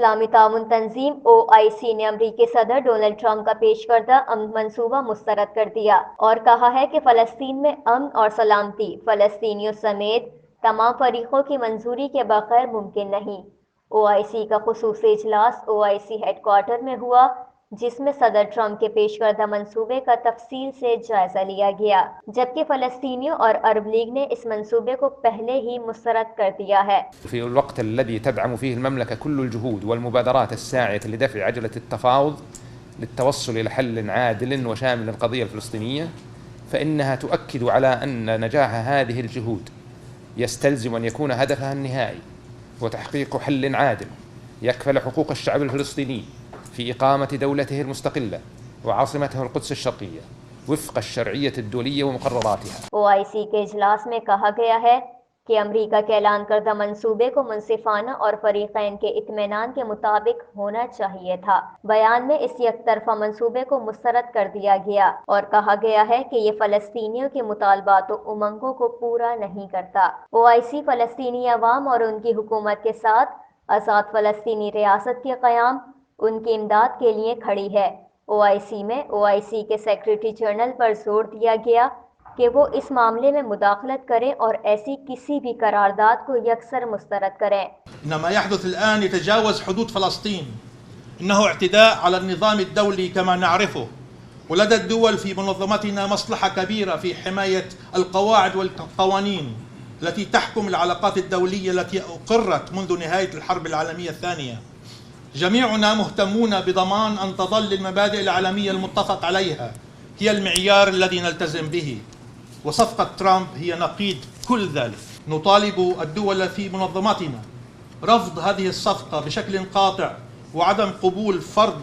इस्लामी ताउन तंजीम OIC ने अमरीकी सदर डोनाल्ड ट्रंप का पेश करदा अमन मंसूबा मुस्तरद कर दिया और कहा है कि फ़लस्तीन में अमन और सलामती फ़लस्तीनियों समेत तमाम फरीकों की मंजूरी के बगैर मुमकिन नहीं। OIC का खुसूसी इजलास OIC हेडक्वार्टर में हुआ, जिसमें सदर ट्रंप के पेश करदा मंसूबे का तफसील से जायजा लिया गया, जबकि फ़लस्तीनियों और अरब लीग ने इस मंसूबे को पहले ही मुस्तरद कर दिया है। في الوقت الذي تدعم فيه المملكة كل الجهود والمبادرات الساعية لدفع عجلة التفاوض للتوصل إلى حل عادل وشامل للقضية الفلسطينية، فإنها تؤكد على أن نجاح هذه الجهود يستلزم أن يكون هدفها النهائي هو تحقيق حل عادل يكفل حقوق الشعب الفلسطيني في إقامة دولته المستقلة وعاصمته القدس الشرقية وفق الشرعية الدولية ومقرراتها। OIC के इजलास में कहा गया है कि अमरीका के ऐलान करदा मंसूबे को मुनसिफाना और फरीकैन के इत्मीनान के मुताबिक होना चाहिए था। बयान में इस यकतरफा मंसूबे को मुस्तरद कर दिया गया और कहा गया है कि ये फ़लस्तीनियों के मुतालबात और उमंगों को पूरा नहीं करता। OIC फ़लस्तीनी अवाम और उनकी हुकूमत के साथ आज़ाद फ़लस्तीनी रियासत के क़याम, उनकी इमदाद के लिए खड़ी है। OIC में OIC के सेक्रेटरी जनरल पर जोर दिया गया कि वो इस मामले में मुदाखलत करें और ऐसी किसी भी करारदाद को यकसर मुस्तरद करें। إن ما يحدث الآن يتجاوز حدود فلسطين، إنه اعتداء على النظام الدولي كما نعرفه، ولدى الدول في منظمتنا مصلحة كبيرة في حماية القواعد والقوانين التي تحكم العلاقات الدولية التي أقرت منذ نهاية الحرب العالمية الثانية. جميعنا مهتمون بضمان أن تظل المبادئ العالمية المتفق عليها هي المعيار الذي نلتزم به، وصفقة ترامب هي نقيض كل ذلك. نطالب الدول في منظمتنا رفض هذه الصفقة بشكل قاطع وعدم قبول فرض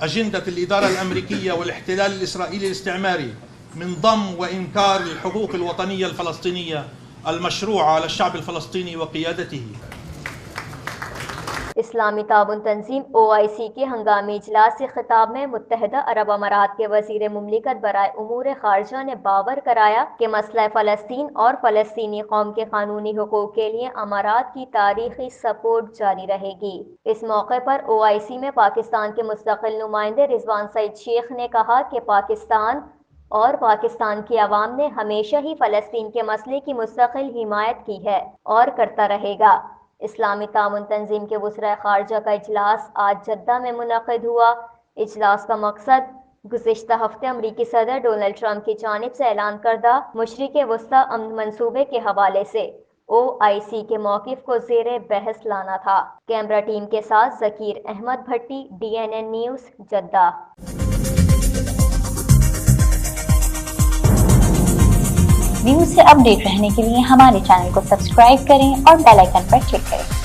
أجندة الإدارة الأمريكية والاحتلال الإسرائيلي الاستعماري من ضم وإنكار الحقوق الوطنية الفلسطينية المشروعة على الشعب الفلسطيني وقيادته. इस्लामी ताउन तंजीम OIC के हंगामी इजलास से खिताब में मुत्तहदा अरब अमारात के वज़ीर मुमलिकत बराए उमूर खारजा ने बावर कराया कि मसला फ़लस्तीन और फ़लस्तीनी कौम के कानूनी हुकूक के लिए अमारात की तारीखी सपोर्ट जारी रहेगी। इस मौके पर OIC में पाकिस्तान के मुस्तकिल नुमाइंदे रिजवान सईद शेख ने कहा कि पाकिस्तान और पाकिस्तान की आवाम ने हमेशा ही फ़लस्तीन के मसले की मुस्तकिल हिमायत की है और करता रहेगा। इस्लामी ताउन तंजीम के वज़राए खारजा का इजलास आज जद्दा में मुनक़िद हुआ। इजलास का मकसद गुज़िश्ता हफ्ते अमरीकी सदर डोनाल्ड ट्रंप की जानिब से ऐलान करदा मशरिक़ वस्ता अमन मंसूबे के हवाले से OIC के मौक़िफ़ को ज़ेरे बहस लाना था। कैमरा टीम के साथ ज़कीर अहमद भट्टी, DNN न्यूज़, जद्दा। न्यूज़ से अपडेट रहने के लिए हमारे चैनल को सब्सक्राइब करें और बेल आइकन पर क्लिक करें।